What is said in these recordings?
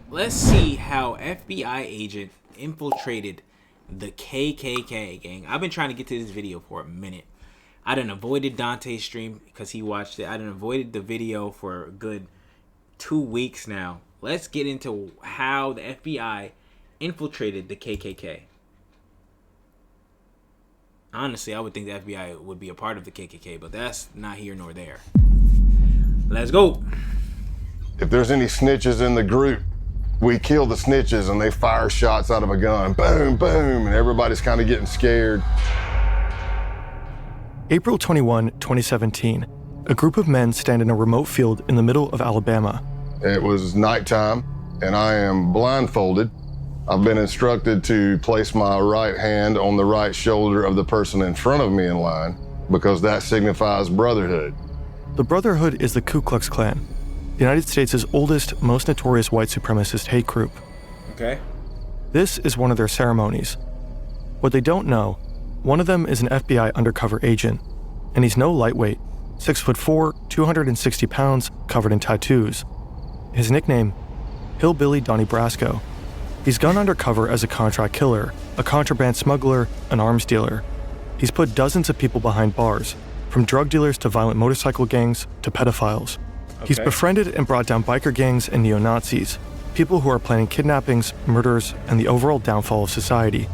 Let's see how FBI agent infiltrated the KKK, gang. I've been trying to get to this video for a minute. I done avoided Dante's stream because he watched it. I done avoided the video for a good 2 weeks now. Let's get into how the FBI infiltrated the KKK. Honestly, I would think the FBI would be a part of the KKK, but that's not here nor there. Let's go. If there's any snitches in the group, we kill the snitches and they fire shots out of a gun. Boom, boom, and everybody's kind of getting scared. April 21, 2017. A group of men stand in a remote field in the middle of Alabama. It was nighttime, and I am blindfolded. I've been instructed to place my right hand on the right shoulder of the person in front of me in line because that signifies brotherhood. The Brotherhood is the Ku Klux Klan, the United States' oldest, most notorious white supremacist hate group. Okay. This is one of their ceremonies. What they don't know, one of them is an FBI undercover agent, and he's no lightweight, 6'4", 260 pounds, covered in tattoos. His nickname, Hillbilly Donnie Brasco. He's gone undercover as a contract killer, a contraband smuggler, an arms dealer. He's put dozens of people behind bars, from drug dealers to violent motorcycle gangs to pedophiles. Okay. He's befriended and brought down biker gangs and neo-Nazis, people who are planning kidnappings, murders, and the overall downfall of society.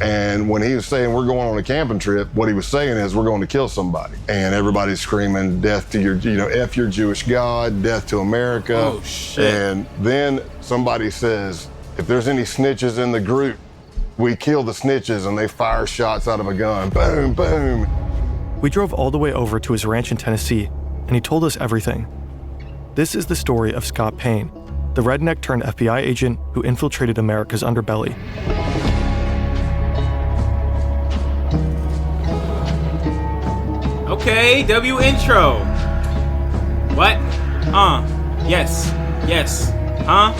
And when he was saying we're going on a camping trip, what he was saying is we're going to kill somebody. And everybody's screaming, death to your, F your Jewish God, death to America. Oh, shit. And then somebody says, if there's any snitches in the group, we kill the snitches and they fire shots out of a gun. Boom, boom. We drove all the way over to his ranch in Tennessee, and he told us everything. This is the story of Scott Payne, the redneck turned FBI agent who infiltrated America's underbelly. Okay, W intro. What? Yes. Yes. Huh?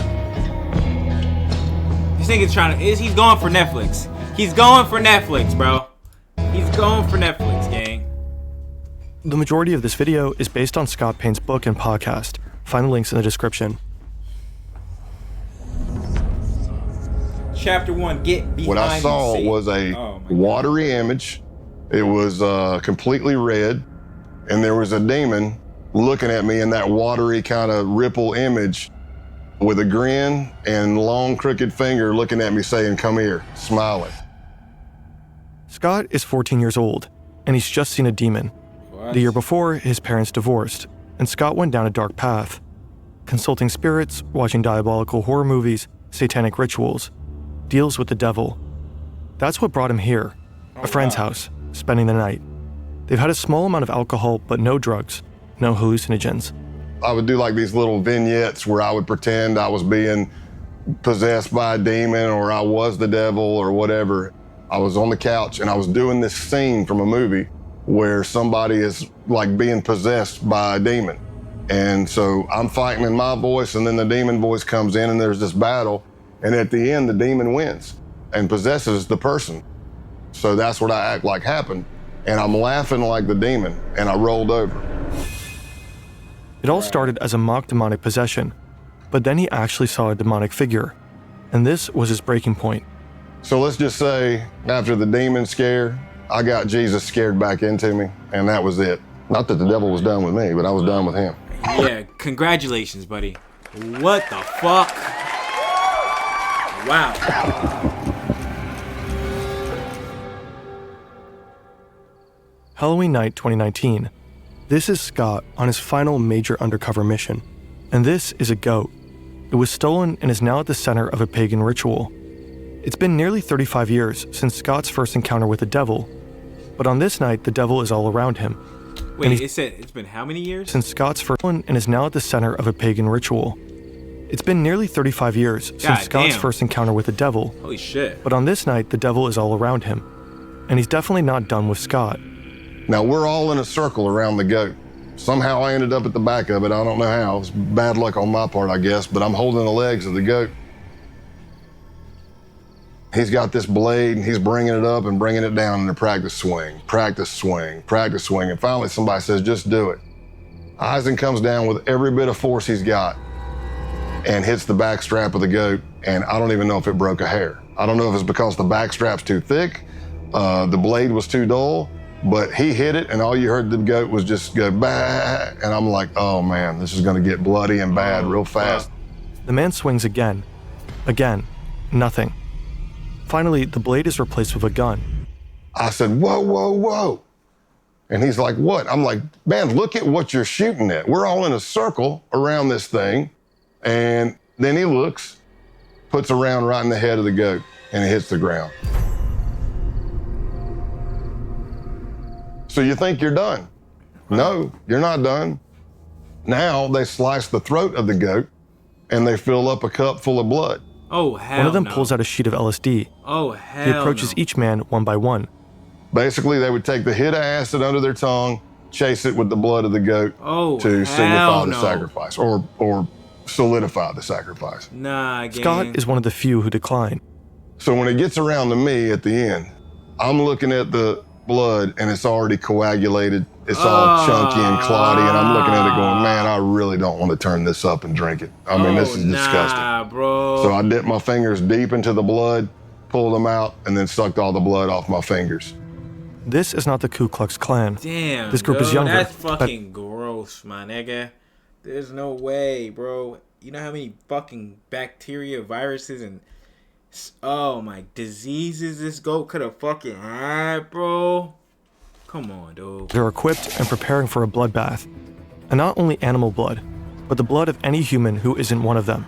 This nigga's he's going for Netflix. He's going for Netflix, bro. He's going for Netflix, gang. The majority of this video is based on Scott Payne's book and podcast. Find the links in the description. Chapter 1, get behind. What I saw me, was a watery image. It was completely red, and there was a demon looking at me in that watery kind of ripple image with a grin and long crooked finger looking at me saying, come here, smiling. Scott is 14 years old, and he's just seen a demon. What? The year before, his parents divorced, and Scott went down a dark path, consulting spirits, watching diabolical horror movies, satanic rituals, deals with the devil. That's what brought him here, a friend's house, spending the night. They've had a small amount of alcohol, but no drugs, no hallucinogens. I would do like these little vignettes where I would pretend I was being possessed by a demon or I was the devil or whatever. I was on the couch and I was doing this scene from a movie where somebody is like being possessed by a demon. And so I'm fighting in my voice and then the demon voice comes in and there's this battle. And at the end, the demon wins and possesses the person. So that's what I act like happened. And I'm laughing like the demon and I rolled over. It all started as a mock demonic possession, but then he actually saw a demonic figure. And this was his breaking point. So let's just say after the demon scare, I got Jesus scared back into me, and that was it. Not that the devil was done with me, but I was done with him. Yeah, congratulations, buddy. What the fuck? Wow. Halloween night 2019. This is Scott on his final major undercover mission. And this is a goat. It was stolen and is now at the center of a pagan ritual. It's been nearly 35 years since Scott's first encounter with the devil, but on this night, the devil is all around him. Wait, it said it's been how many years? Since Scott's first one and is now at the center of a pagan ritual. It's been nearly 35 years since Scott's first encounter with the devil. Holy shit. But on this night, the devil is all around him. And he's definitely not done with Scott. Now we're all in a circle around the goat. Somehow I ended up at the back of it. I don't know how. It's bad luck on my part, I guess, but I'm holding the legs of the goat. He's got this blade and he's bringing it up and bringing it down in a practice swing, practice swing, practice swing. And finally somebody says, just do it. Eisen comes down with every bit of force he's got. and hits the back strap of the goat, and I don't even know if it broke a hair. I don't know if it's because the back strap's too thick, the blade was too dull, but he hit it, and all you heard the goat was just go, bah, and I'm like, oh man, this is gonna get bloody and bad real fast. The man swings again. Again. Nothing. Finally, the blade is replaced with a gun. I said, whoa, whoa, whoa. And he's like, what? I'm like, man, look at what you're shooting at. We're all in a circle around this thing. And then he looks, puts a round right in the head of the goat, and it hits the ground. So you think you're done? No, you're not done. Now they slice the throat of the goat, and they fill up a cup full of blood. Oh, hell One of them no. pulls out a sheet of LSD. Oh, hell He approaches no. each man one by one. Basically, they would take the hit of acid under their tongue, chase it with the blood of the goat to signify hell the no. sacrifice, or solidify the sacrifice. Nah, gang. Scott is one of the few who decline. So when it gets around to me at the end, I'm looking at the blood and it's already coagulated. It's all chunky and clotty, and I'm looking at it going, man, I really don't want to turn this up and drink it. I mean, this is disgusting. Nah, bro. So I dipped my fingers deep into the blood, pulled them out, and then sucked all the blood off my fingers. This is not the Ku Klux Klan. Damn, This group is dude, younger, That's but- fucking gross, my nigga. There's no way, bro. You know how many fucking bacteria, viruses, and diseases this goat could have fucking had, bro? Come on, dude. They're equipped and preparing for a bloodbath. And not only animal blood, but the blood of any human who isn't one of them.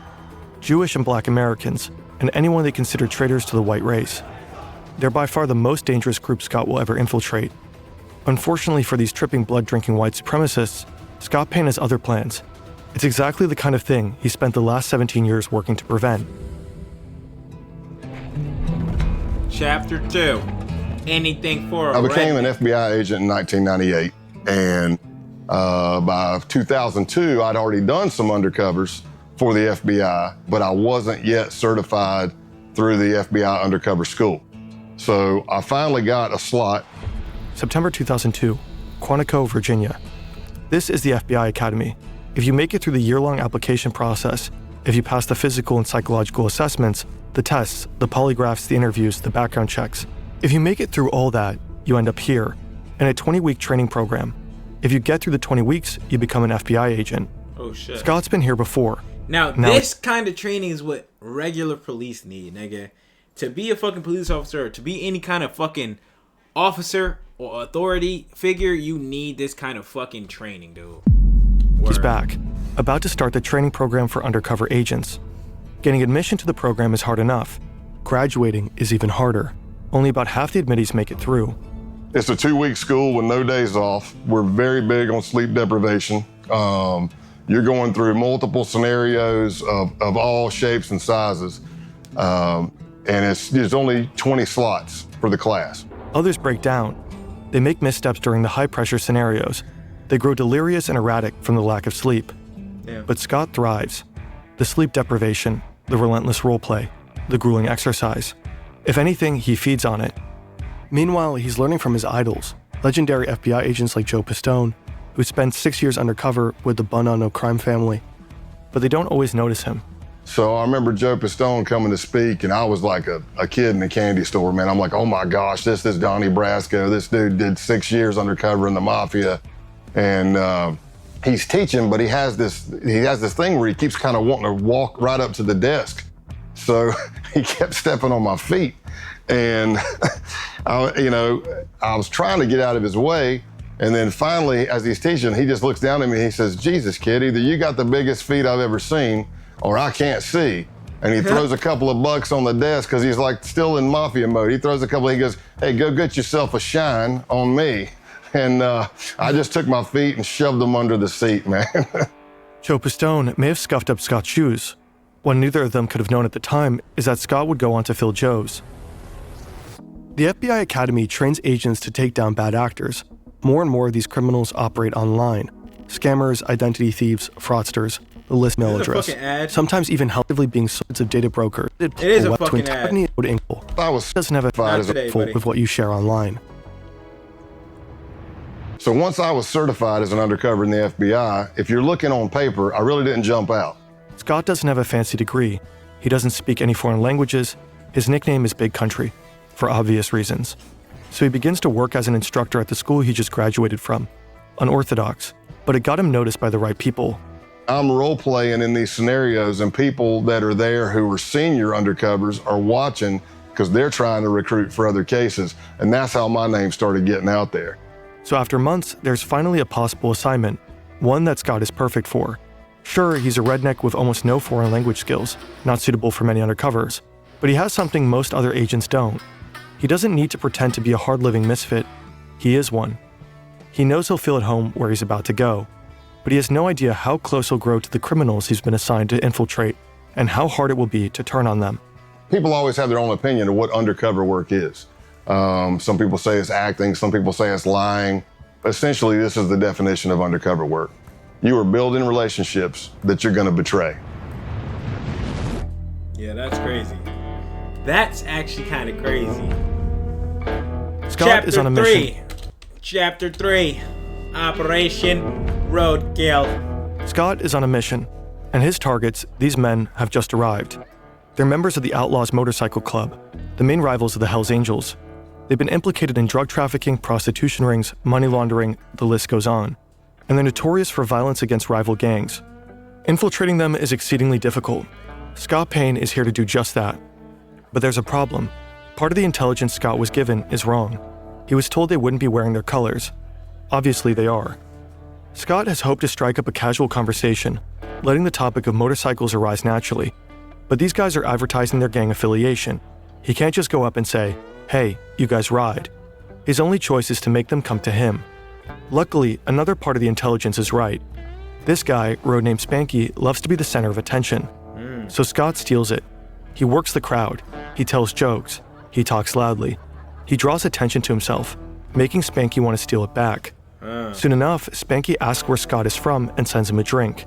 Jewish and Black Americans, and anyone they consider traitors to the white race. They're by far the most dangerous group Scott will ever infiltrate. Unfortunately for these tripping blood-drinking white supremacists, Scott Payne has other plans. It's exactly the kind of thing he spent the last 17 years working to prevent. Chapter 2. Anything for a I became an redneck. FBI agent in 1998, and by 2002, I'd already done some undercovers for the FBI, but I wasn't yet certified through the FBI undercover school. So I finally got a slot. September 2002, Quantico, Virginia. This is the FBI Academy. If you make it through the year-long application process, if you pass the physical and psychological assessments, the tests, the polygraphs, the interviews, the background checks, if you make it through all that, you end up here, in a 20-week training program. If you get through the 20 weeks, you become an FBI agent. Oh, shit. Scott's been here before. Now this kind of training is what regular police need, nigga. To be a fucking police officer, to be any kind of fucking officer or authority figure, you need this kind of fucking training, dude. He's Word. back, about to start the training program for undercover agents. Getting admission to the program is hard enough. Graduating is even harder. Only about half the admittees make it through. It's a 2-week school with no days off. We're very big on sleep deprivation. You're going through multiple scenarios of all shapes and sizes. And there's only 20 slots for the class. Others break down. They make missteps during the high-pressure scenarios. They grow delirious and erratic from the lack of sleep. Yeah. But Scott thrives. The sleep deprivation, the relentless roleplay, the grueling exercise. If anything, he feeds on it. Meanwhile, he's learning from his idols, legendary FBI agents like Joe Pistone, who spent 6 years undercover with the Bun-On-No crime family. But they don't always notice him. So I remember Joe Pistone coming to speak, and I was like a kid in a candy store, man. I'm like, oh my gosh, this is Donnie Brasco. This dude did 6 years undercover in the mafia. And he's teaching, but he has this thing where he keeps kind of wanting to walk right up to the desk. So he kept stepping on my feet. And, I was trying to get out of his way. And then finally, as he's teaching, he just looks down at me and he says, Jesus, kid, either you got the biggest feet I've ever seen or I can't see. And he throws a couple of bucks on the desk because he's like still in mafia mode. He throws a couple, he goes, hey, go get yourself a shine on me. And I just took my feet and shoved them under the seat, man. Joe Pistone may have scuffed up Scott's shoes. What neither of them could have known at the time is that Scott would go on to fill Joe's. The FBI Academy trains agents to take down bad actors. More and more of these criminals operate online. Scammers, identity thieves, fraudsters, the list may address. Sometimes even helpfully being sorts of data brokers. It is a fucking ad. I was Doesn't have a certified as today, a buddy. with what you share online. So once I was certified as an undercover in the FBI, if you're looking on paper, I really didn't jump out. Scott doesn't have a fancy degree. He doesn't speak any foreign languages. His nickname is Big Country, for obvious reasons. So he begins to work as an instructor at the school he just graduated from. Unorthodox, but it got him noticed by the right people. I'm role-playing in these scenarios, and people that are there who are senior undercovers are watching because they're trying to recruit for other cases, and that's how my name started getting out there. So after months, there's finally a possible assignment, one that Scott is perfect for. Sure, he's a redneck with almost no foreign language skills, not suitable for many undercovers, but he has something most other agents don't. He doesn't need to pretend to be a hard-living misfit. He is one. He knows he'll feel at home where he's about to go, but he has no idea how close he'll grow to the criminals he's been assigned to infiltrate and how hard it will be to turn on them. People always have their own opinion of what undercover work is. Some people say it's acting, some people say it's lying. Essentially, this is the definition of undercover work. You are building relationships that you're going to betray. Yeah, that's crazy. That's actually kind of crazy. Scott is on a mission. Chapter 3. Operation Roadkill. Scott is on a mission, and his targets, these men, have just arrived. They're members of the Outlaws Motorcycle Club, the main rivals of the Hells Angels. They've been implicated in drug trafficking, prostitution rings, money laundering, the list goes on. And they're notorious for violence against rival gangs. Infiltrating them is exceedingly difficult. Scott Payne is here to do just that. But there's a problem. Part of the intelligence Scott was given is wrong. He was told they wouldn't be wearing their colors. Obviously they are. Scott has hoped to strike up a casual conversation, letting the topic of motorcycles arise naturally. But these guys are advertising their gang affiliation. He can't just go up and say, "Hey, you guys ride." His only choice is to make them come to him. Luckily, another part of the intelligence is right. This guy, road named Spanky, loves to be the center of attention. So Scott steals it. He works the crowd. He tells jokes. He talks loudly. He draws attention to himself, making Spanky want to steal it back. Soon enough, Spanky asks where Scott is from and sends him a drink.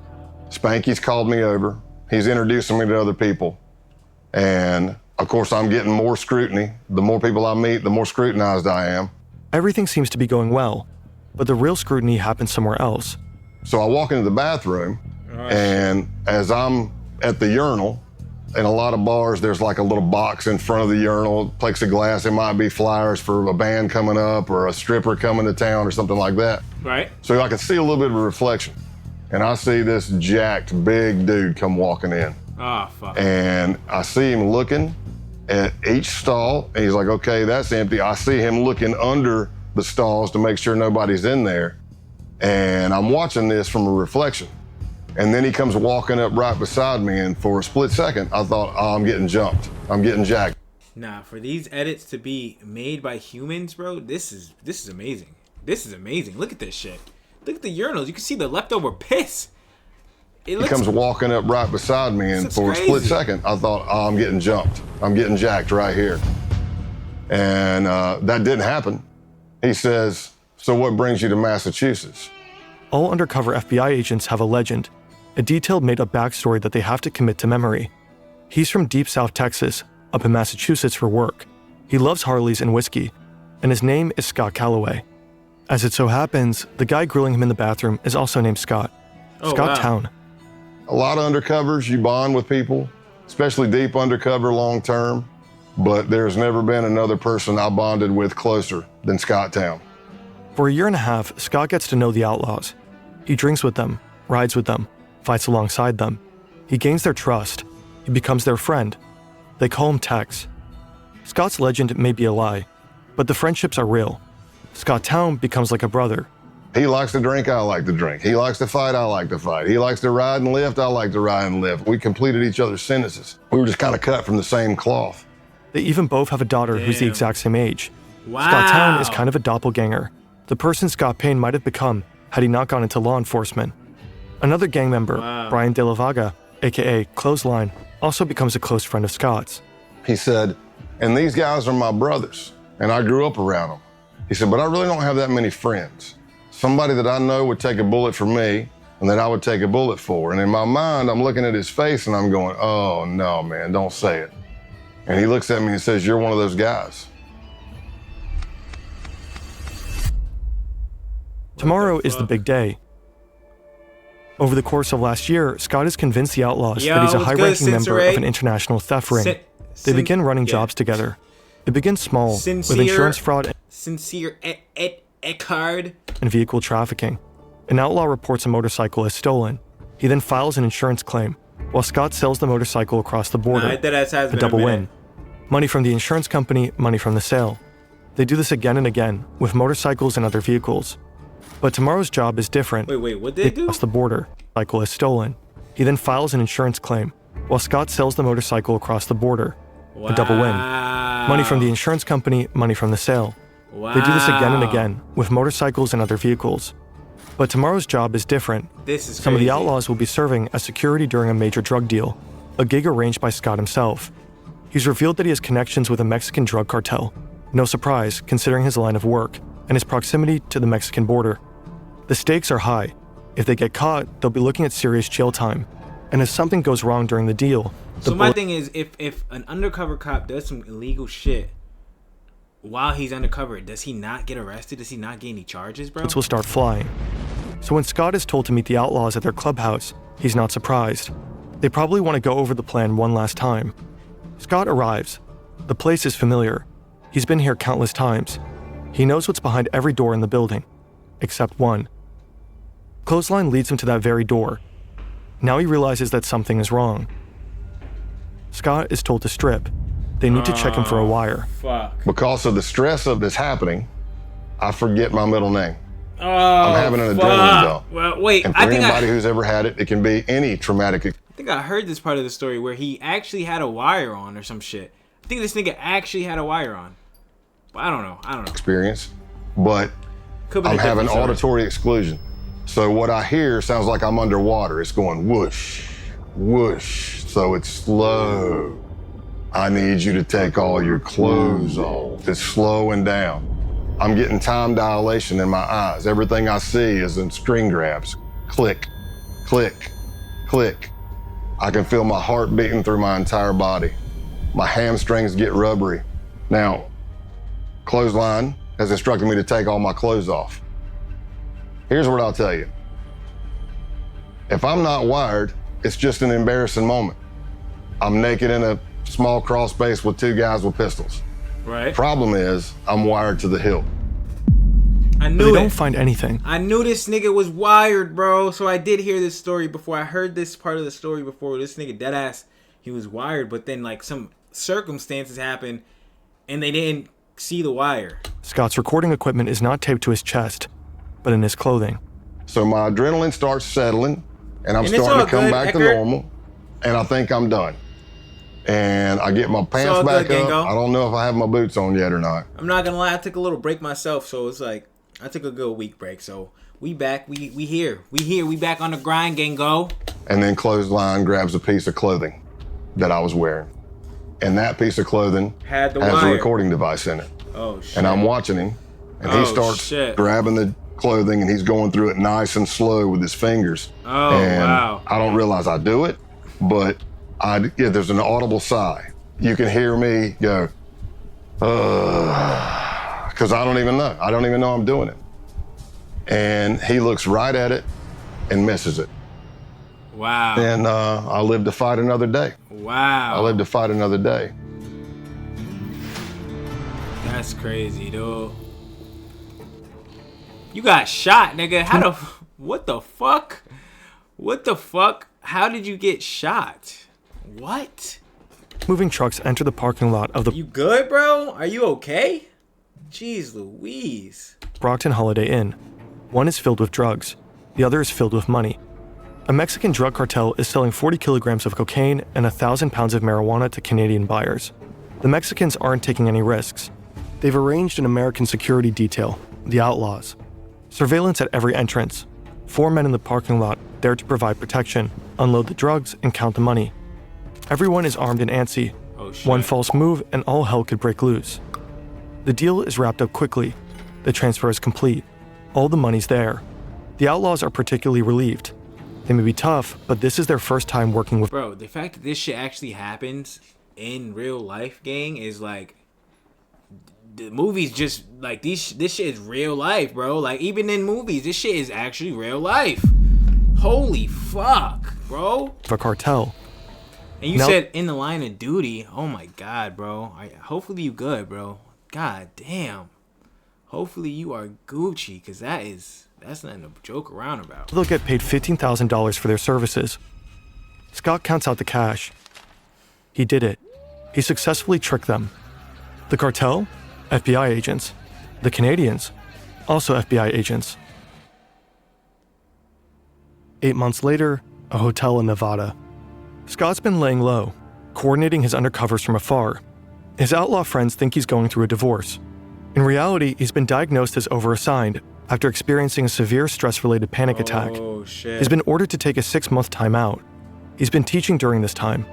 Spanky's called me over. He's introducing me to other people. And of course, I'm getting more scrutiny. The more people I meet, the more scrutinized I am. Everything seems to be going well, but the real scrutiny happens somewhere else. So I walk into the bathroom, and as I'm at the urinal, in a lot of bars, there's like a little box in front of the urinal, plexiglass. It might be flyers for a band coming up or a stripper coming to town or something like that. Right. So I can see a little bit of a reflection. And I see this jacked, big dude come walking in. Oh, fuck. And I see him looking at each stall, and he's like, okay, that's empty. I see him looking under the stalls to make sure nobody's in there. And I'm watching this from a reflection. And then he comes walking up right beside me, and for a split second, I thought, oh, I'm getting jumped. I'm getting jacked. Nah, for these edits to be made by humans, bro, this is amazing. This is amazing. Look at this shit. Look at the urinals. You can see the leftover piss. He comes walking up right beside me, and for a split second, I thought, oh, I'm getting jumped. I'm getting jacked right here. And that didn't happen. He says, so what brings you to Massachusetts? All undercover FBI agents have a legend, a detailed made-up backstory that they have to commit to memory. He's from deep South Texas, up in Massachusetts for work. He loves Harleys and whiskey, and his name is Scott Calloway. As it so happens, the guy grilling him in the bathroom is also named Scott. Scott Town. A lot of undercovers, you bond with people, especially deep undercover long-term, but there's never been another person I bonded with closer than Scott Town. For a year and a half, Scott gets to know the outlaws. He drinks with them, rides with them, fights alongside them. He gains their trust. He becomes their friend. They call him Tex. Scott's legend may be a lie, but the friendships are real. Scott Town becomes like a brother. He likes to drink, I like to drink. He likes to fight, I like to fight. He likes to ride and lift, I like to ride and lift. We completed each other's sentences. We were just kind of cut from the same cloth. They even both have a daughter who's the exact same age. Wow. Scott Town is kind of a doppelganger, the person Scott Payne might have become had he not gone into law enforcement. Another gang member, Brian De La Vaga, aka Clothesline, also becomes a close friend of Scott's. He said, and these guys are my brothers, and I grew up around them. He said, but I really don't have that many friends. Somebody that I know would take a bullet for me, and that I would take a bullet for. And in my mind, I'm looking at his face, and I'm going, oh, no, man, don't say it. And he looks at me and says, you're one of those guys. Tomorrow is the big day. Over the course of last year, Scott has convinced the outlaws that he's a high-ranking member of an international theft ring. They begin running jobs together. It begins small, with insurance fraud Eckhard and vehicle trafficking. An outlaw reports a motorcycle as stolen. He then files an insurance claim, while Scott sells the motorcycle across the border. A double win. Money from the insurance company, money from the sale. They do this again and again, with motorcycles and other vehicles. But tomorrow's job is different. Wait, what did they do? Across the border. Motorcycle is stolen. He then files an insurance claim, while Scott sells the motorcycle across the border. Wow. A double win. Money from the insurance company, money from the sale. Wow. They do this again and again, with motorcycles and other vehicles. But tomorrow's job is different. This is Some of crazy. the outlaws will be serving as security during a major drug deal, a gig arranged by Scott himself. He's revealed that he has connections with a Mexican drug cartel. No surprise, considering his line of work and his proximity to the Mexican border. The stakes are high. If they get caught, they'll be looking at serious jail time. And if something goes wrong during the deal... So my thing is, if an undercover cop does some illegal shit while he's undercover, does he not get arrested? Does he not get any charges, bro? Will start flying. So when Scott is told to meet the outlaws at their clubhouse, he's not surprised. They probably want to go over the plan one last time. Scott arrives. The place is familiar. He's been here countless times. He knows what's behind every door in the building, except one. Clothesline leads him to that very door. Now he realizes that something is wrong. Scott is told to strip. They need to check him for a wire. Fuck. Because of the stress of this happening, I forget my middle name. Oh, I'm having an adrenaline dump. Well, wait, And for anybody who's ever had it, it can be any traumatic. I think I heard this part of the story where he actually had a wire on or some shit. I think this nigga actually had a wire on. But I don't know. Experience, but I'm having auditory exclusion. So what I hear sounds like I'm underwater. It's going whoosh, whoosh. So it's slow. I need you to take all your clothes off. It's slowing down. I'm getting time dilation in my eyes. Everything I see is in string grabs. Click, click, click. I can feel my heart beating through my entire body. My hamstrings get rubbery. Now, Clothesline has instructed me to take all my clothes off. Here's what I'll tell you. If I'm not wired, it's just an embarrassing moment. I'm naked in a small crawl space with two guys with pistols. Right. Problem is, I'm wired to the hilt. I knew They don't find anything. I knew this nigga was wired, bro. So I did hear this story before. I heard this part of the story before. This nigga deadass, he was wired, but then like some circumstances happened and they didn't see the wire. Scott's recording equipment is not taped to his chest, but in his clothing. So my adrenaline starts settling and I'm starting to come back to normal and I think I'm done. And I get my pants back up. I don't know if I have my boots on yet or not. I'm not gonna lie, I took a little break myself, so it's like I took a good week break. So we back, we here, we back on the grind, gang go. And then Clothesline grabs a piece of clothing that I was wearing. And that piece of clothing has a recording device in it. Oh shit. And I'm watching him and he starts grabbing the clothing and he's going through it nice and slow with his fingers. Oh, and wow. I don't realize I do it, but there's an audible sigh. You can hear me go, because I don't even know. I don't even know I'm doing it. And he looks right at it and misses it. Wow. And I live to fight another day. Wow. I live to fight another day. That's crazy, dude. You got shot, nigga. What the fuck? What the fuck? How did you get shot? What? Moving trucks enter the parking lot of the You good, bro? Are you okay? Jeez Louise. Brockton Holiday Inn. One is filled with drugs. The other is filled with money. A Mexican drug cartel is selling 40 kilograms of cocaine and 1,000 pounds of marijuana to Canadian buyers. The Mexicans aren't taking any risks. They've arranged an American security detail, the Outlaws. Surveillance at every entrance. 4 men in the parking lot there to provide protection, unload the drugs, and count the money. Everyone is armed and antsy. Oh, shit. One false move and all hell could break loose. The deal is wrapped up quickly. The transfer is complete. All the money's there. The Outlaws are particularly relieved. They may be tough, but this is their first time working with... Bro, the fact that this shit actually happens in real life, gang, is like... The movies just... Like, this shit is real life, bro. Like, even in movies, this shit is actually real life. Holy fuck, bro. of a cartel. And you Now- said in the line of duty. Oh my god, bro. Hopefully you good, bro. God damn. Hopefully you are Gucci, because that's nothing to joke around about. They'll get paid $15,000 for their services. Scott counts out the cash. He did it. He successfully tricked them. The cartel? FBI agents. The Canadians? Also FBI agents. 8 months later, a hotel in Nevada. Scott's been laying low, coordinating his undercovers from afar. His outlaw friends think he's going through a divorce. In reality, he's been diagnosed as overassigned after experiencing a severe stress-related panic attack. Oh, shit. He's been ordered to take a 6-month timeout. He's been teaching during this time.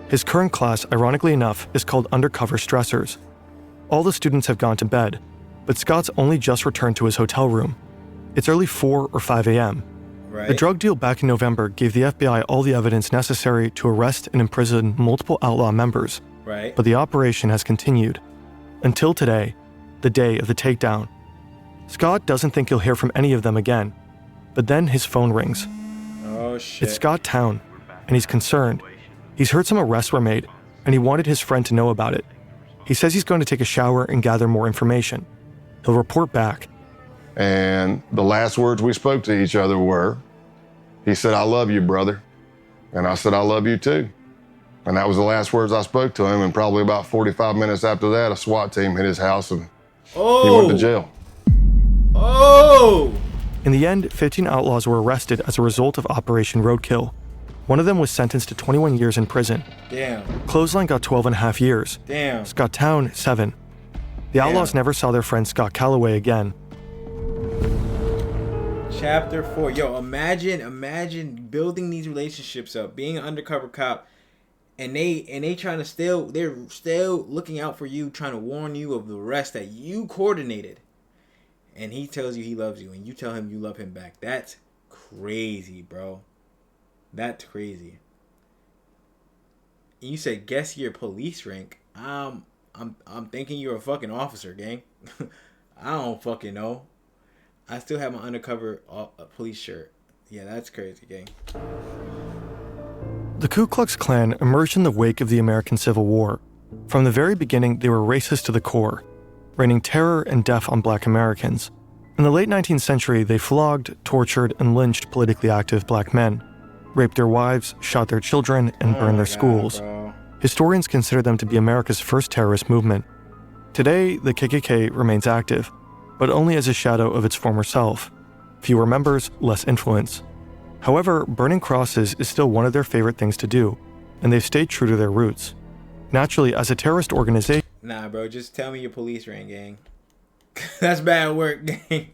His current class, ironically enough, is called Undercover Stressors. All the students have gone to bed, but Scott's only just returned to his hotel room. It's early 4 or 5 a.m. Right. A drug deal back in November gave the FBI all the evidence necessary to arrest and imprison multiple outlaw members. Right. But the operation has continued. Until today, the day of the takedown. Scott doesn't think he'll hear from any of them again. But then his phone rings. Oh, shit. It's Scott Town, and he's concerned. He's heard some arrests were made, and he wanted his friend to know about it. He says he's going to take a shower and gather more information. He'll report back. And the last words we spoke to each other were, he said, "I love you, brother." And I said, "I love you too." And that was the last words I spoke to him. And probably about 45 minutes after that, a SWAT team hit his house and he went to jail. Oh! In the end, 15 outlaws were arrested as a result of Operation Roadkill. One of them was sentenced to 21 years in prison. Damn. Clothesline got 12 and a half years. Damn. Scott Town, 7. The outlaws never saw their friend Scott Calloway again. Chapter 4. Yo, imagine building these relationships up, being an undercover cop, and they trying to they're still looking out for you, trying to warn you of the arrest that you coordinated. And he tells you he loves you, and you tell him you love him back. That's crazy, bro. That's crazy. And you said guess your police rank. I'm thinking you're a fucking officer, gang. I don't fucking know. I still have my undercover police shirt. Yeah, that's crazy, gang. The Ku Klux Klan emerged in the wake of the American Civil War. From the very beginning, they were racist to the core, raining terror and death on black Americans. In the late 19th century, they flogged, tortured, and lynched politically active black men, raped their wives, shot their children, and burned their schools. Bro. Historians consider them to be America's first terrorist movement. Today, the KKK remains active, but only as a shadow of its former self. Fewer members, less influence. However, burning crosses is still one of their favorite things to do, and they've stayed true to their roots. Naturally, as a terrorist organization... Nah, bro, just tell me your police rank, gang. That's bad work, gang.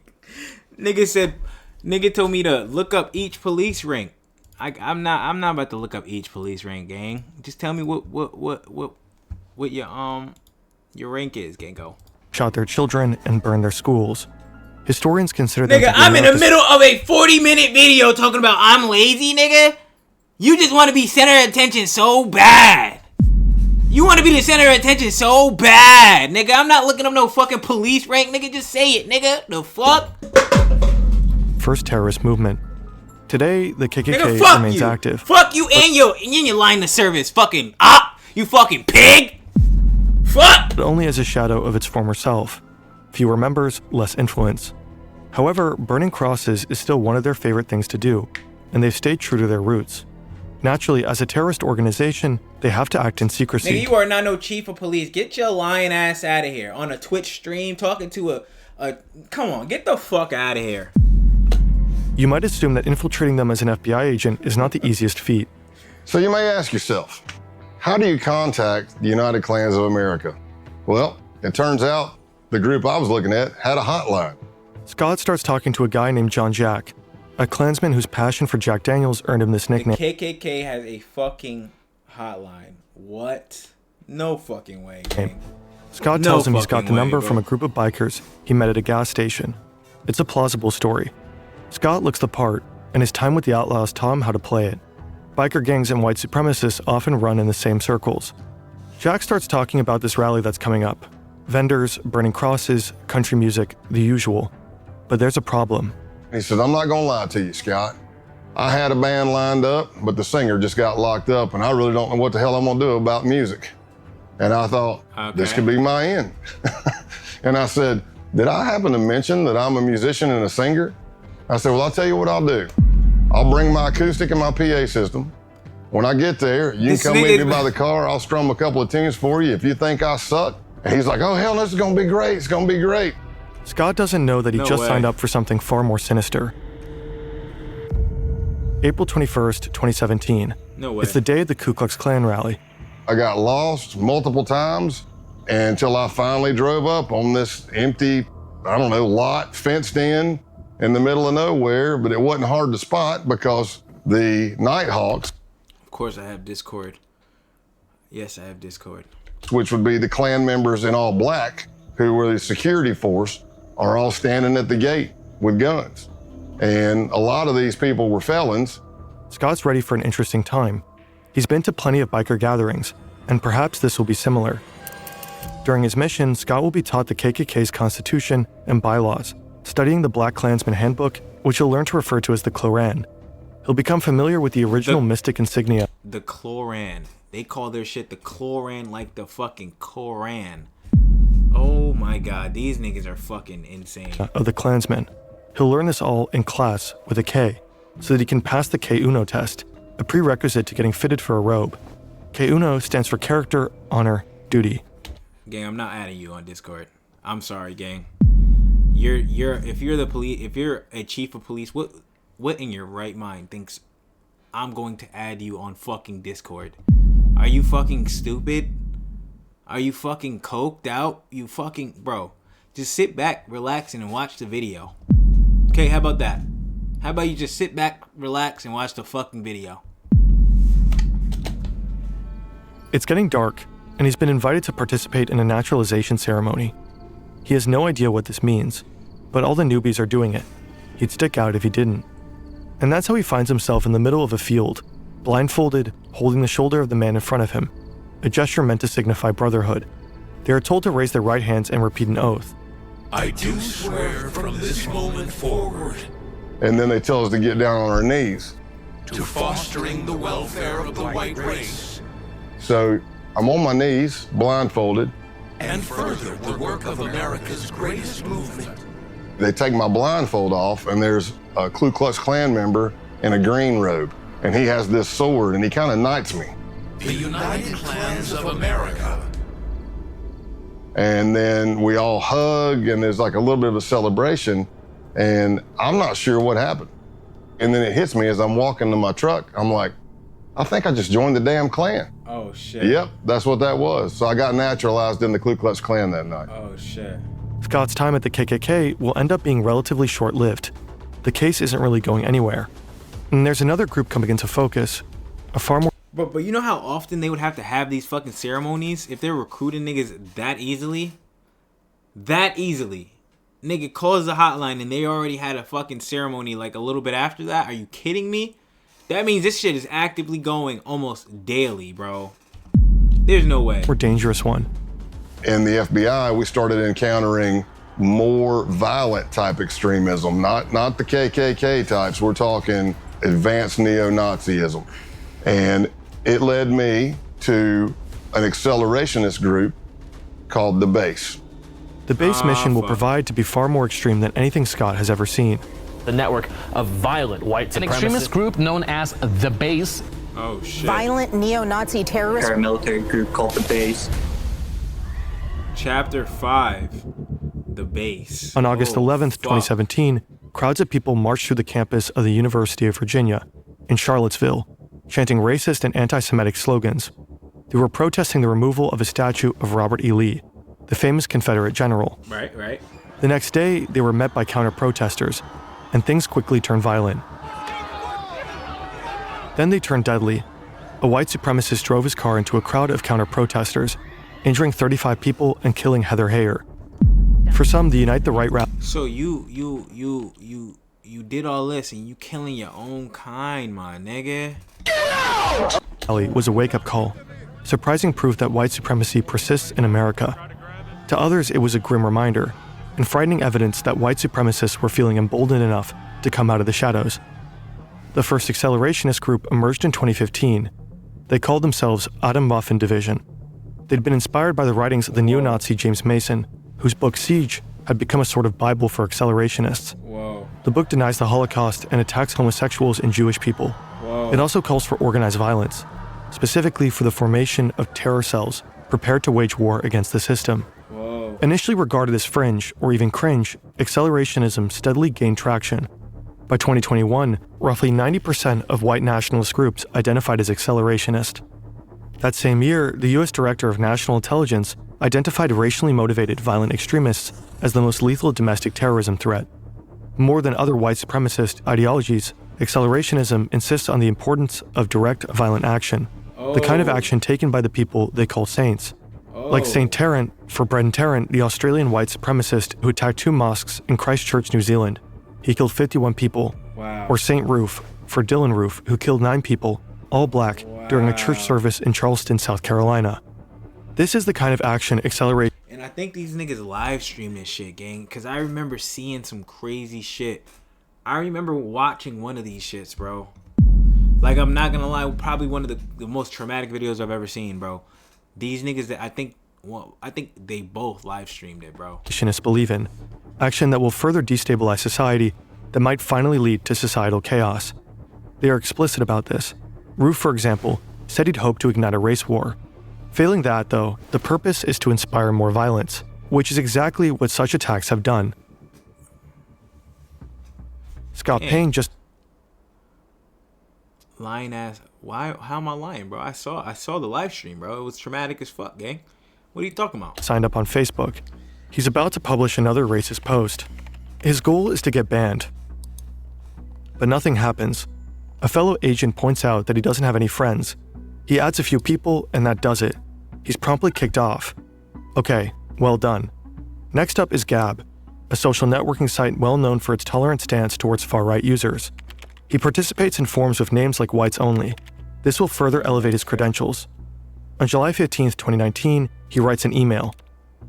Nigga told me to look up each police rank. I'm not about to look up each police rank, gang. Just tell me what your rank is, gang. Go. Shot their children and burned their schools. Historians consider them Nigga, to be I'm in the America's middle of a 40-minute video talking about I'm lazy, nigga. You just want to be center of attention so bad. You want to be the center of attention so bad, nigga. I'm not looking up no fucking police rank, nigga. Just say it, nigga. The fuck? first terrorist movement. Today, the KKK nigga, remains you. active. Fuck you and your line of service, fucking op. You fucking pig. Fuck. But only as a shadow of its former self. Fewer members, less influence. However, burning crosses is still one of their favorite things to do, and they've stayed true to their roots. Naturally, as a terrorist organization, they have to act in secrecy. Nigga, you are not no chief of police. Get your lying ass out of here. On a Twitch stream, talking to a... Come on, get the fuck out of here. You might assume that infiltrating them as an FBI agent is not the easiest feat. So you may ask yourself, how do you contact the United Klans of America? Well, it turns out the group I was looking at had a hotline. Scott starts talking to a guy named John Jack, a Klansman whose passion for Jack Daniels earned him this nickname. The KKK has a fucking hotline. What? No fucking way, gang. Scott tells him he's got the number from a group of bikers he met at a gas station. It's a plausible story. Scott looks the part, and his time with the outlaws taught him how to play it. Biker gangs and white supremacists often run in the same circles. Jack starts talking about this rally that's coming up. Vendors, burning crosses, country music, the usual. But there's a problem. He said, I'm not gonna lie to you, Scott. I had a band lined up, but the singer just got locked up, and I really don't know what the hell I'm gonna do about music. And I thought, this could be my end. And I said, did I happen to mention that I'm a musician and a singer? I said, well, I'll tell you what I'll do. I'll bring my acoustic and my PA system. When I get there, you can come meet me by the car. I'll strum a couple of tunes for you if you think I suck. And he's like, oh, hell, this is gonna be great. It's gonna be great. Scott doesn't know that he just signed up for something far more sinister. April 21st, 2017. No way. It's the day of the Ku Klux Klan rally. I got lost multiple times until I finally drove up on this empty, I don't know, lot fenced in the middle of nowhere, but it wasn't hard to spot because the Nighthawks, of course I have Discord. Yes, I have Discord. which would be the Klan members in all black, who were the security force, are all standing at the gate with guns. And a lot of these people were felons. Scott's ready for an interesting time. He's been to plenty of biker gatherings, and perhaps this will be similar. During his mission, Scott will be taught the KKK's constitution and bylaws, studying the Black Klansman Handbook, which he'll learn to refer to as the Kloran. He'll become familiar with the original mystic insignia. The Kloran. They call their shit the Kloran like the fucking Koran. Oh my god, these niggas are fucking insane. Of the Klansmen. He'll learn this all in class with a K, so that he can pass the K-Uno test, a prerequisite to getting fitted for a robe. K-Uno stands for character, honor, duty. Gang, I'm not adding you on Discord. I'm sorry, gang. If you're a chief of police, what in your right mind thinks I'm going to add you on fucking Discord? Are you fucking stupid? Are you fucking coked out? You fucking bro. Just sit back, relax, and watch the video. Okay, how about that? How about you just sit back, relax, and watch the fucking video? It's getting dark, and he's been invited to participate in a naturalization ceremony. He has no idea what this means, but all the newbies are doing it. He'd stick out if he didn't. And that's how he finds himself in the middle of a field, blindfolded, holding the shoulder of the man in front of him, a gesture meant to signify brotherhood. They are told to raise their right hands and repeat an oath. I do swear from this moment forward. And then they tell us to get down on our knees. To fostering the welfare of the white race. So I'm on my knees, blindfolded. And further the work of America's greatest movement. They take my blindfold off, and there's a Ku Klux Klan member in a green robe. And he has this sword, and he kind of knights me. The United Klans of America. And then we all hug, and there's like a little bit of a celebration, and I'm not sure what happened. And then it hits me as I'm walking to my truck. I'm like, I think I just joined the damn Klan. Oh, shit. Yep, that's what that was. So I got naturalized in the Ku Klux Klan that night. Oh, shit. Scott's time at the KKK will end up being relatively short-lived. The case isn't really going anywhere. And there's another group coming into focus, a far more... But you know how often they would have to have these fucking ceremonies if they're recruiting niggas that easily? That easily. Nigga calls the hotline and they already had a fucking ceremony like a little bit after that? Are you kidding me? That means this shit is actively going almost daily, bro. There's no way. more dangerous one. In the FBI, we started encountering more violent type extremism, not the KKK types. We're talking advanced neo-Nazism. And it led me to an accelerationist group called the Base. The base mission will provide to be far more extreme than anything Scott has ever seen. The network of violent white supremacists. An extremist group known as The Base. Oh, shit. Violent neo-Nazi terrorist. Paramilitary group called The Base. Chapter 5. The Base. On August 11th, fuck. 2017, crowds of people marched through the campus of the University of Virginia in Charlottesville, chanting racist and anti-Semitic slogans. They were protesting the removal of a statue of Robert E. Lee, the famous Confederate general. Right. The next day, they were met by counter-protesters, and things quickly turned violent. Then they turned deadly. A white supremacist drove his car into a crowd of counter-protesters, injuring 35 people and killing Heather Heyer. For some, the Unite the Right rally So you did all this and you killing your own kind, my nigga. was a wake-up call, surprising proof that white supremacy persists in America. To others, it was a grim reminder, and frightening evidence that white supremacists were feeling emboldened enough to come out of the shadows. The first accelerationist group emerged in 2015. They called themselves Atom Muffin Division. They'd been inspired by the writings of the neo-Nazi James Mason, whose book Siege had become a sort of Bible for accelerationists. Whoa. The book denies the Holocaust and attacks homosexuals and Jewish people. Whoa. It also calls for organized violence, specifically for the formation of terror cells prepared to wage war against the system. Whoa. Initially regarded as fringe or even cringe, accelerationism steadily gained traction. By 2021, roughly 90% of white nationalist groups identified as accelerationist. That same year, the US Director of National Intelligence identified racially motivated violent extremists as the most lethal domestic terrorism threat. More than other white supremacist ideologies, accelerationism insists on the importance of direct violent action, the kind of action taken by the people they call saints. Like St. Tarrant, for Brenton Tarrant, the Australian white supremacist who attacked 2 mosques in Christchurch, New Zealand. He killed 51 people. Wow. Or St. Roof, for Dylan Roof, who killed 9 people, all black, during a church service in Charleston, South Carolina. This is the kind of action accelerate. And I think these niggas live stream this shit, gang, because I remember seeing some crazy shit. I remember watching one of these shits, bro. Like, I'm not gonna lie, probably one of the most traumatic videos I've ever seen, bro. These niggas that I think they both live streamed it, bro. Believe in action that will further destabilize society, that might finally lead to societal chaos. They are explicit about this. Roof, for example, said he'd hoped to ignite a race war. Failing that, though, the purpose is to inspire more violence, which is exactly what such attacks have done. Scott Payne just lying ass. Why? How am I lying, bro? I saw the live stream, bro. It was traumatic as fuck, gang. What are you talking about? Signed up on Facebook. He's about to publish another racist post. His goal is to get banned. But nothing happens. A fellow agent points out that he doesn't have any friends. He adds a few people, and that does it. He's promptly kicked off. Okay, well done. Next up is Gab, a social networking site well known for its tolerant stance towards far-right users. He participates in forums with names like Whites Only. This will further elevate his credentials. On July 15, 2019, he writes an email.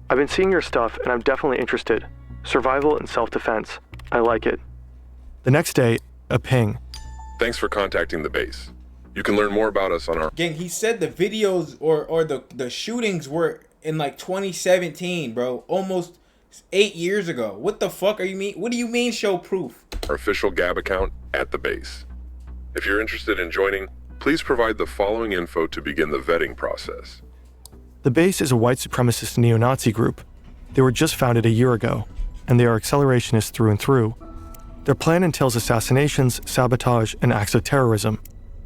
I've been seeing your stuff, and I'm definitely interested. Survival and self-defense. I like it. The next day, a ping. Thanks for contacting the base. You can learn more about us on our... Gang, he said the videos or the shootings were in like 2017, bro. Almost 8 years ago. What the fuck are you mean? What do you mean show proof? Our official Gab account at the base. If you're interested in joining, please provide the following info to begin the vetting process. The base is a white supremacist neo-Nazi group. They were just founded a year ago, and they are accelerationists through and through. Their plan entails assassinations, sabotage, and acts of terrorism.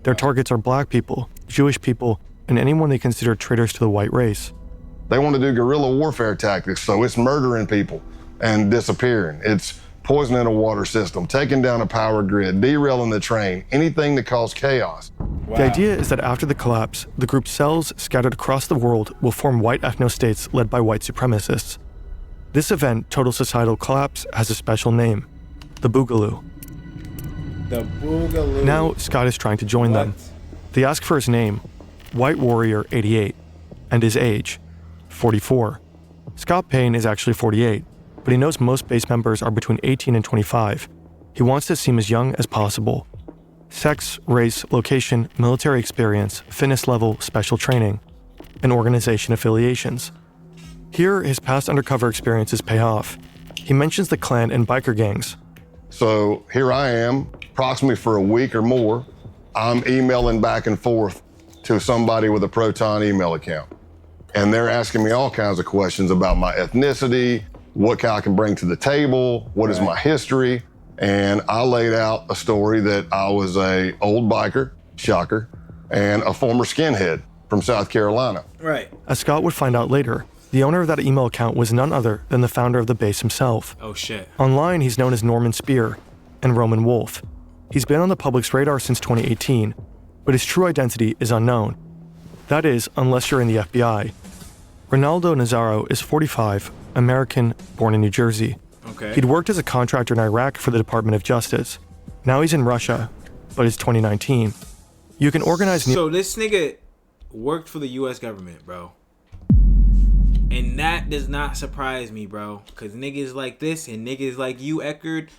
Their targets are black people, Jewish people, and anyone they consider traitors to the white race. They want to do guerrilla warfare tactics, so it's murdering people and disappearing. It's poisoning a water system, taking down a power grid, derailing the train, anything that causes chaos. Wow. The idea is that after the collapse, the group's cells scattered across the world will form white ethno-states led by white supremacists. This event, total societal collapse, has a special name, the Boogaloo. The Boogaloo. Now, Scott is trying to join them. They ask for his name, White Warrior 88, and his age, 44. Scott Payne is actually 48, but he knows most base members are between 18 and 25. He wants to seem as young as possible. Sex, race, location, military experience, fitness level, special training, and organization affiliations. Here, his past undercover experiences pay off. He mentions the Klan and biker gangs. So here I am, approximately for a week or more, I'm emailing back and forth to somebody with a Proton email account. And they're asking me all kinds of questions about my ethnicity, what I can bring to the table, what is my history. And I laid out a story that I was a old biker, shocker, and a former skinhead from South Carolina. Right. As Scott would find out later, the owner of that email account was none other than the founder of the base himself. Oh shit. Online, he's known as Norman Spear and Roman Wolf. He's been on the public's radar since 2018, but his true identity is unknown. That is, unless you're in the FBI. Ronaldo Nazaro is 45, American, born in New Jersey. Okay. He'd worked as a contractor in Iraq for the Department of Justice. Now he's in Russia, but it's 2019. You can organize... So this nigga worked for the U.S. government, bro. And that does not surprise me, bro. Because niggas like this and niggas like you, Eckerd,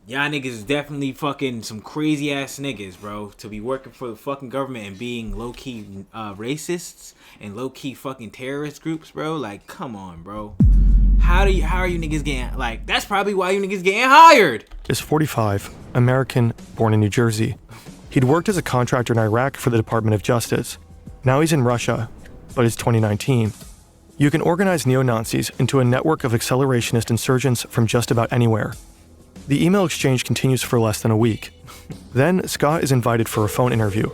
Y'all niggas is definitely fucking some crazy ass niggas, bro. To be working for the fucking government and being low key racists and low key fucking terrorist groups, bro. Like, come on, bro. How are you niggas getting, like, that's probably why you niggas getting hired. Is 45, American, born in New Jersey. He'd worked as a contractor in Iraq for the Department of Justice. Now he's in Russia, but it's 2019. You can organize neo-Nazis into a network of accelerationist insurgents from just about anywhere. The email exchange continues for less than a week. Then Scott is invited for a phone interview.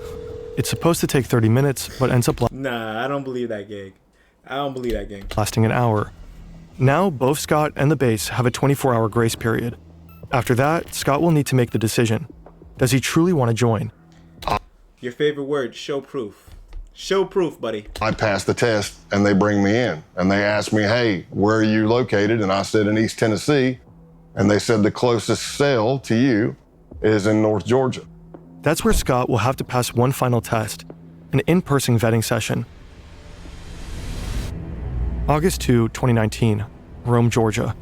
It's supposed to take 30 minutes, but ends up Nah, I don't believe that gig. lasting an hour. Now, both Scott and the base have a 24-hour grace period. After that, Scott will need to make the decision. Does he truly want to join? Your favorite word, show proof. Show proof, buddy. I passed the test, and they bring me in. And they asked me, hey, where are you located? And I said, in East Tennessee. And they said the closest cell to you is in North Georgia. That's where Scott will have to pass one final test, an in-person vetting session. August 2, 2019, Rome, Georgia.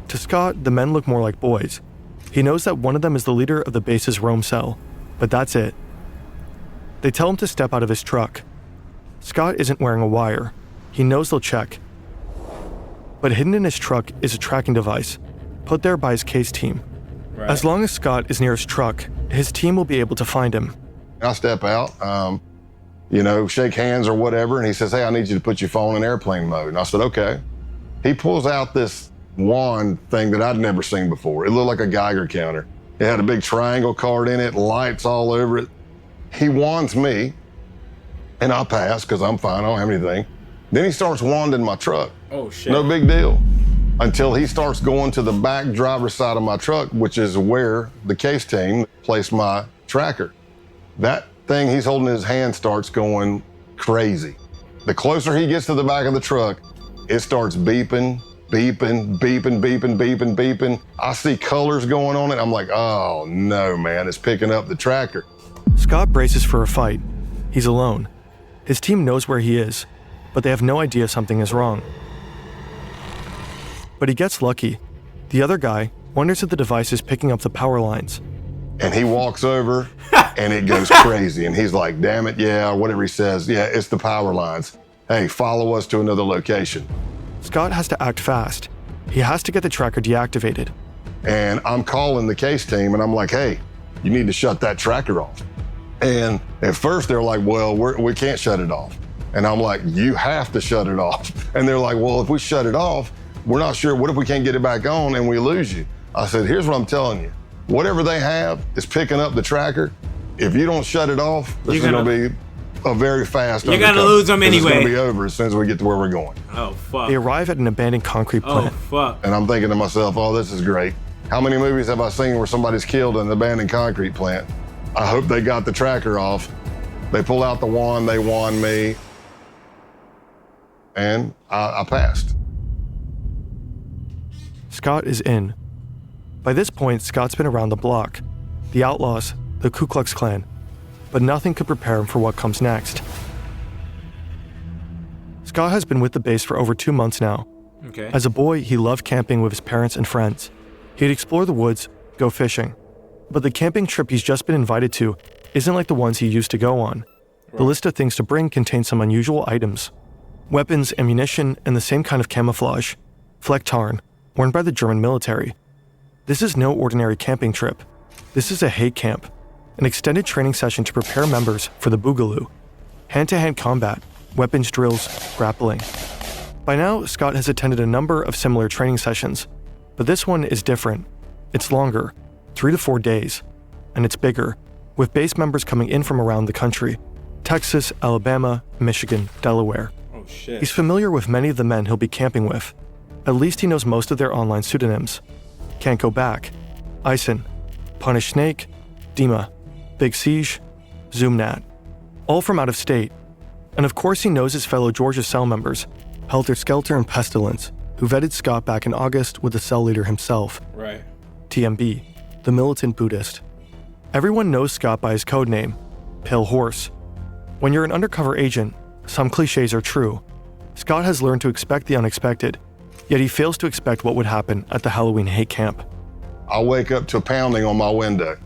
To Scott, the men look more like boys. He knows that one of them is the leader of the base's Rome cell, but that's it. They tell him to step out of his truck. Scott isn't wearing a wire. He knows they'll check. But hidden in his truck is a tracking device, put there by his case team. Right. As long as Scott is near his truck, his team will be able to find him. I step out, shake hands or whatever, and he says, hey, I need you to put your phone in airplane mode. And I said, okay. He pulls out this wand thing that I'd never seen before. It looked like a Geiger counter. It had a big triangle card in it, lights all over it. He wands me, and I pass because I'm fine, I don't have anything. Then he starts wanding my truck. Oh, shit. No big deal. Until he starts going to the back driver's side of my truck, which is where the case team placed my tracker. That thing he's holding in his hand starts going crazy. The closer he gets to the back of the truck, it starts beeping, beeping, beeping, beeping, beeping, beeping. I see colors going on it. I'm like, oh no, man, it's picking up the tracker. Scott braces for a fight. He's alone. His team knows where he is, but they have no idea something is wrong. But he gets lucky. The other guy wonders if the device is picking up the power lines. And he walks over and it goes crazy. And he's like, damn it, yeah, or whatever he says. Yeah, it's the power lines. Hey, follow us to another location. Scott has to act fast. He has to get the tracker deactivated. And I'm calling the case team and I'm like, hey, you need to shut that tracker off. And at first they're like, well, we can't shut it off. And I'm like, you have to shut it off. And they're like, well, if we shut it off, we're not sure. What if we can't get it back on and we lose you? I said, here's what I'm telling you. Whatever they have is picking up the tracker. If you don't shut it off, this is going to be a very fast You're going to lose them anyway. It's going to be over as soon as we get to where we're going. Oh, fuck. They arrive at an abandoned concrete plant. Oh, fuck. And I'm thinking to myself, oh, this is great. How many movies have I seen where somebody's killed in an abandoned concrete plant? I hope they got the tracker off. They pull out the wand, they wand me, and I passed. Scott is in. By this point, Scott's been around the block, the outlaws, the Ku Klux Klan, but nothing could prepare him for what comes next. Scott has been with the base for over 2 months now. Okay. As a boy, he loved camping with his parents and friends. He'd explore the woods, go fishing. But the camping trip he's just been invited to isn't like the ones he used to go on. Right. The list of things to bring contains some unusual items. Weapons, ammunition, and the same kind of camouflage. Flecktarn, worn by the German military. This is no ordinary camping trip. This is a hate camp, an extended training session to prepare members for the Boogaloo. Hand-to-hand combat, weapons drills, grappling. By now, Scott has attended a number of similar training sessions, but this one is different. It's longer, 3 to 4 days, and it's bigger, with base members coming in from around the country: Texas, Alabama, Michigan, Delaware. Oh, shit. He's familiar with many of the men he'll be camping with. At least he knows most of their online pseudonyms. Can't Go Back, Ison, Punish Snake, Dima, Big Siege, Zoomnat. All from out of state. And of course he knows his fellow Georgia cell members, Helter Skelter and Pestilence, who vetted Scott back in August with the cell leader himself. Right. TMB, the militant Buddhist. Everyone knows Scott by his code name, Pale Horse. When you're an undercover agent, some cliches are true. Scott has learned to expect the unexpected, yet he fails to expect what would happen at the Halloween hate camp. I wake up to a pounding on my window.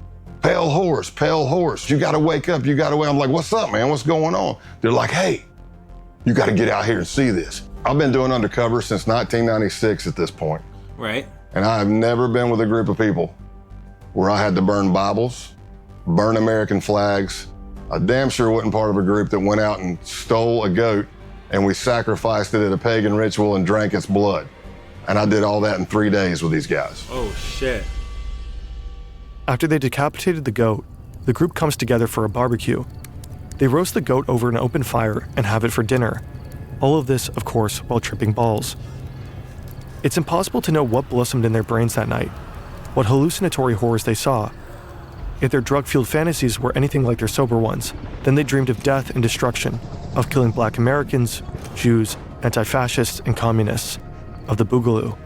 Pale horse, you gotta wake up, you gotta wake up. I'm like, what's up, man, what's going on? They're like, hey, you gotta get out here and see this. I've been doing undercover since 1996 at this point. Right. And I've never been with a group of people where I had to burn Bibles, burn American flags. I damn sure wasn't part of a group that went out and stole a goat and we sacrificed it at a pagan ritual and drank its blood. And I did all that in 3 days with these guys. Oh, shit. After they decapitated the goat, the group comes together for a barbecue. They roast the goat over an open fire and have it for dinner. All of this, of course, while tripping balls. It's impossible to know what blossomed in their brains that night, what hallucinatory horrors they saw. If their drug-fueled fantasies were anything like their sober ones, then they dreamed of death and destruction, of killing Black Americans, Jews, anti-fascists, and communists, of the Boogaloo.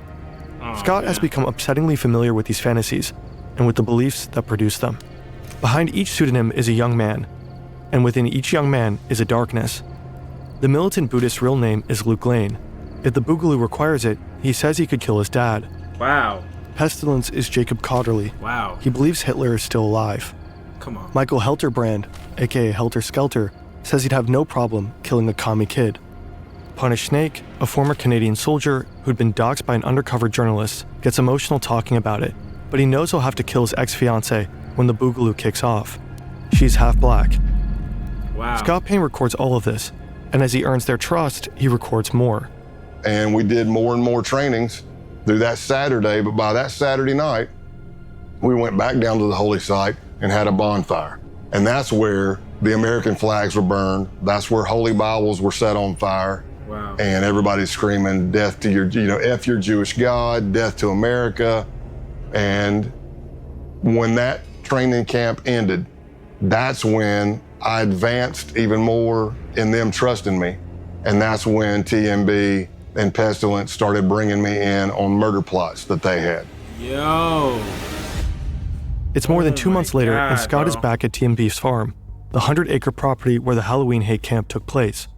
Scott has become upsettingly familiar with these fantasies and with the beliefs that produce them. Behind each pseudonym is a young man, and within each young man is a darkness. The militant Buddhist's real name is Luke Lane. If the Boogaloo requires it, he says he could kill his dad. Wow. Pestilence is Jacob Cotterly. Wow. He believes Hitler is still alive. Come on. Michael Helterbrand, aka Helter Skelter, says he'd have no problem killing a commie kid. Punish Snake, a former Canadian soldier who'd been doxxed by an undercover journalist, gets emotional talking about it, but he knows he'll have to kill his ex-fiancée when the Boogaloo kicks off. She's half black. Wow. Scott Payne records all of this, and as he earns their trust, he records more. And we did more and more trainings through that Saturday, but by that Saturday night, we went back down to the holy site and had a bonfire. And that's where the American flags were burned. That's where holy Bibles were set on fire. Wow. And everybody's screaming, death to your, F your Jewish God, death to America. And when that training camp ended, that's when I advanced even more in them trusting me. And that's when TMB and Pestilence started bringing me in on murder plots that they had. Yo. It's more than 2 months later, and God, Scott is bro. back at TMB's farm, the 100-acre property where the Halloween hate camp took place.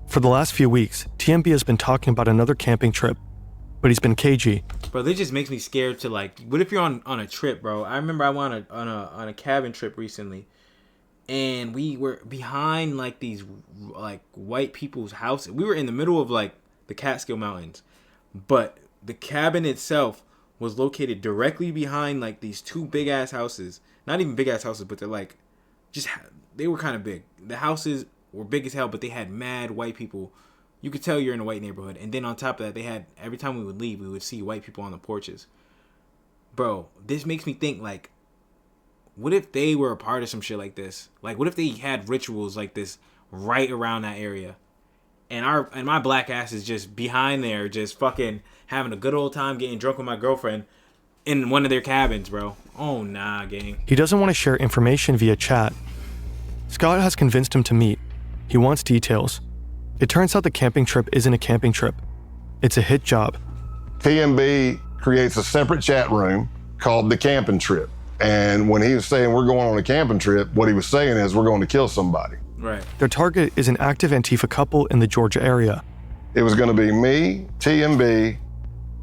For the last few weeks, TMB has been talking about another camping trip, but he's been cagey. Bro, this just makes me scared to, like, what if you're on a trip, bro? I remember I went on a cabin trip recently, and we were behind, like, these, like, white people's houses. We were in the middle of, like, the Catskill Mountains, but the cabin itself was located directly behind, like, these two big-ass houses. Not even big-ass houses, but they're, like, they were kind of big. The houses were big as hell, but they had mad white people. You could tell you're in a white neighborhood. And then on top of that, they had, every time we would leave, we would see white people on the porches. Bro, this makes me think, like, what if they were a part of some shit like this? Like, what if they had rituals like this right around that area? And my black ass is just behind there, just fucking having a good old time getting drunk with my girlfriend in one of their cabins, bro. Oh, nah, gang. He doesn't want to share information via chat. Scott has convinced him to meet. He wants details. It turns out the camping trip isn't a camping trip. It's a hit job. TMB creates a separate chat room called the camping trip. And when he was saying we're going on a camping trip, what he was saying is we're going to kill somebody. Right. Their target is an active Antifa couple in the Georgia area. It was going to be me, TMB,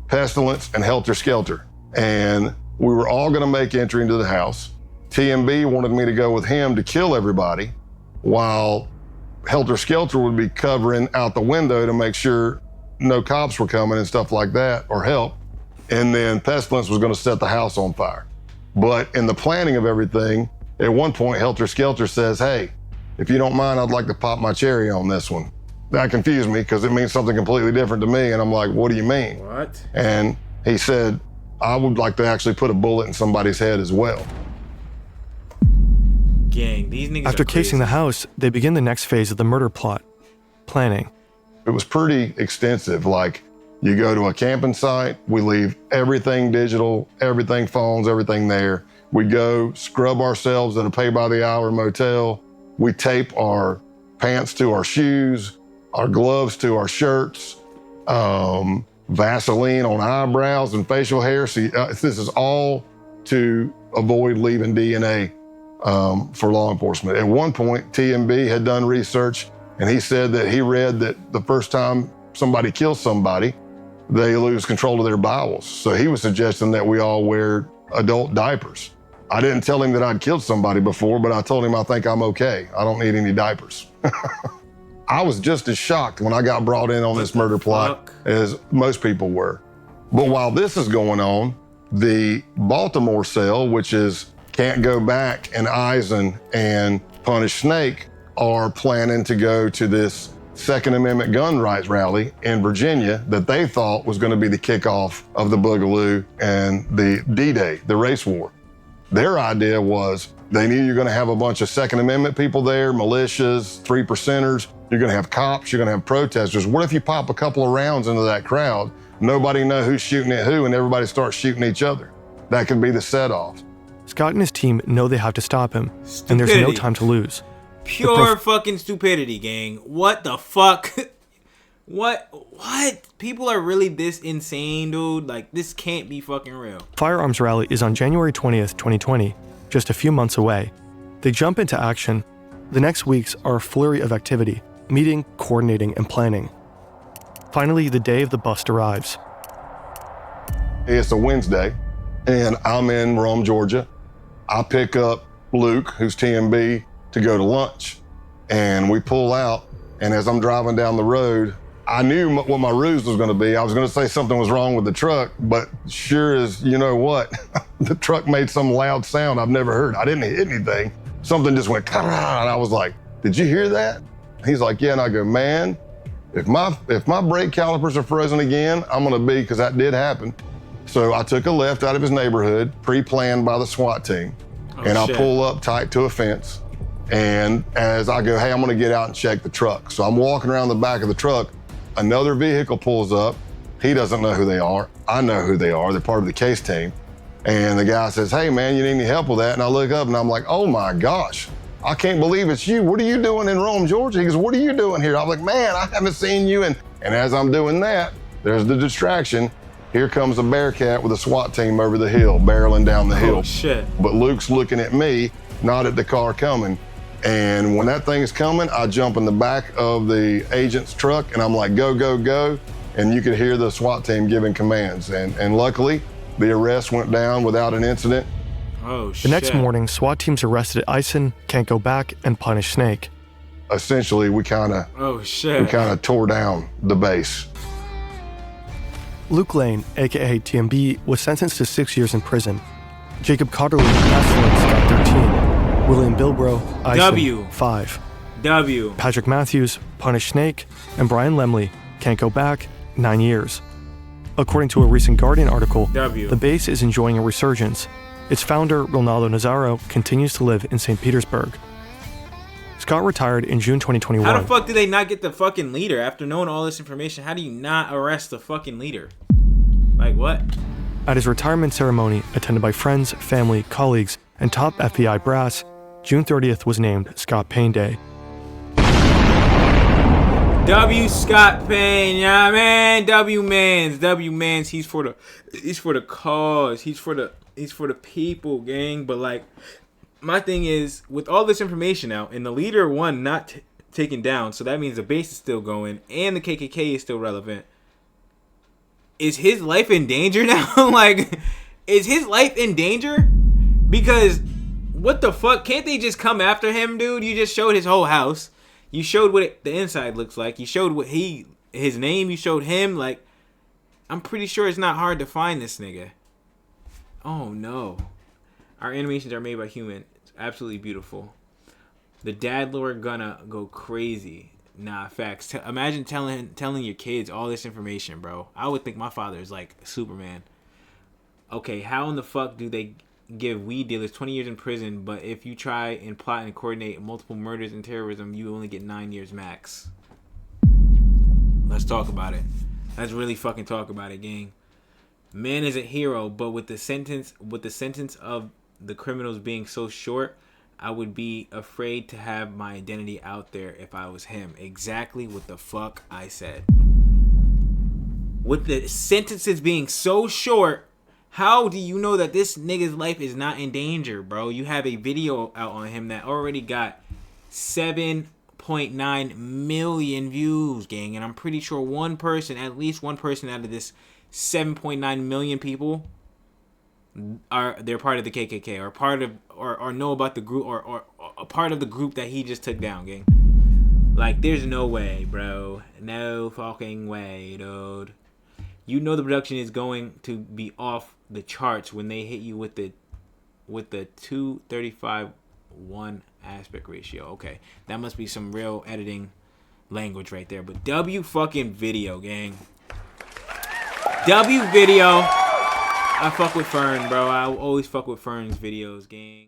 Pestilence, and Helter Skelter. And we were all going to make entry into the house. TMB wanted me to go with him to kill everybody, while Helter Skelter would be covering out the window to make sure no cops were coming and stuff like that, or help. And then Pestilence was going to set the house on fire. But in the planning of everything, at one point, Helter Skelter says, hey, if you don't mind, I'd like to pop my cherry on this one. That confused me because it means something completely different to me. And I'm like, what do you mean? What? And he said, I would like to actually put a bullet in somebody's head as well. Gang, these niggas After are crazy. casing the house, they begin the next phase of the murder plot, planning. It was pretty extensive. Like, you go to a camping site, we leave everything digital, everything phones, everything there. We go scrub ourselves at a pay-by-the-hour motel. We tape our pants to our shoes, our gloves to our shirts, Vaseline on eyebrows and facial hair. See, this is all to avoid leaving DNA for law enforcement. At one point, TMB had done research, and he said that he read that the first time somebody kills somebody, they lose control of their bowels. So he was suggesting that we all wear adult diapers. I didn't tell him that I'd killed somebody before, but I told him I think I'm okay. I don't need any diapers. I was just as shocked when I got brought in on this murder plot as most people were. But while this is going on, the Baltimore cell, which is Can't Go Back and Eisen and Punish Snake, are planning to go to this Second Amendment gun rights rally in Virginia that they thought was going to be the kickoff of the Boogaloo and the D-Day, the race war. Their idea was they knew you're going to have a bunch of Second Amendment people there, militias, 3%ers. You're going to have cops. You're going to have protesters. What if you pop a couple of rounds into that crowd? Nobody know who's shooting at who, and everybody starts shooting each other. That could be the set-off. Scott and his team know they have to stop him, and there's no time to lose. Pure fucking stupidity, gang. What the fuck? What? People are really this insane, dude? Like, this can't be fucking real. Firearms rally is on January 20th, 2020, just a few months away. They jump into action. The next weeks are a flurry of activity, meeting, coordinating, and planning. Finally, the day of the bust arrives. It's a Wednesday, and I'm in Rome, Georgia. I pick up Luke, who's TMB, to go to lunch. And we pull out, and as I'm driving down the road, I knew what my ruse was gonna be. I was gonna say something was wrong with the truck, but sure as you know what, the truck made some loud sound I've never heard. I didn't hit anything. Something just went, and I was like, did you hear that? He's like, yeah, and I go, man, if my brake calipers are frozen again, I'm gonna be, because that did happen. So I took a left out of his neighborhood, pre-planned by the SWAT team, and I pull up tight to a fence. And as I go, hey, I'm gonna get out and check the truck. So I'm walking around the back of the truck, another vehicle pulls up. He doesn't know who they are. I know who they are. They're part of the case team. And the guy says, hey man, you need any help with that? And I look up and I'm like, oh my gosh, I can't believe it's you. What are you doing in Rome, Georgia? He goes, what are you doing here? I'm like, man, I haven't seen you. And as I'm doing that, there's the distraction. Here comes a Bearcat with a SWAT team over the hill, barreling down the hill. Oh shit. But Luke's looking at me, not at the car coming. And when that thing is coming, I jump in the back of the agent's truck and I'm like, go, go, go. And you could hear the SWAT team giving commands. And luckily, the arrest went down without an incident. Oh, shit. The next morning, SWAT teams arrested Eisen, Can't Go Back, and Punish Snake. Essentially, we kind of tore down the base. Luke Lane, aka TMB, was sentenced to 6 years in prison. Jacob Cotterly, Pestilence, got 13. William Bilbro, Eisen, 5. Patrick Matthews, Punish Snake, and Brian Lemley, Can't Go Back, 9 years. According to a recent Guardian article, the base is enjoying a resurgence. Its founder, Ronaldo Nazzaro, continues to live in St. Petersburg. Scott retired in June 2021. How the fuck did they not get the fucking leader after knowing all this information? How do you not arrest the fucking leader? Like what? At his retirement ceremony, attended by friends, family, colleagues, and top FBI brass, June 30th was named Scott Payne Day. W. Scott Payne, yeah man, W mans, he's for the cause, he's for the people, gang. But like, my thing is, with all this information out and the leader one not taken down, so that means the base is still going and the KKK is still relevant. Is his life in danger now? Like, is his life in danger? Because what the fuck? Can't they just come after him, dude? You just showed his whole house. You showed what the inside looks like. You showed what his name. You showed him. Like, I'm pretty sure it's not hard to find this nigga. Oh no, our animations are made by humans. It's absolutely beautiful. The dad lord gonna go crazy. Nah, facts. Imagine telling your kids all this information, bro. I would think my father is like Superman. Okay, how in the fuck do they give weed dealers 20 years in prison, but if you try and plot and coordinate multiple murders and terrorism, you only get 9 years max? Let's talk about it. Let's really fucking talk about it, gang. Man is a hero, but with the sentence of the criminals being so short, I would be afraid to have my identity out there if I was him. Exactly what the fuck I said. With the sentences being so short, how do you know that this nigga's life is not in danger, bro? You have a video out on him that already got 7.9 million views, gang. And I'm pretty sure at least one person out of this 7.9 million people they're part of the KKK or part of or know about the group or a part of the group that he just took down, gang. Like, there's no way, bro. No fucking way, dude. You know the production is going to be off the charts when they hit you with the 2:35:1 aspect ratio. Okay, that must be some real editing language right there. But W fucking video, gang. W video. I fuck with FERN, bro. I always fuck with FERN's videos, gang.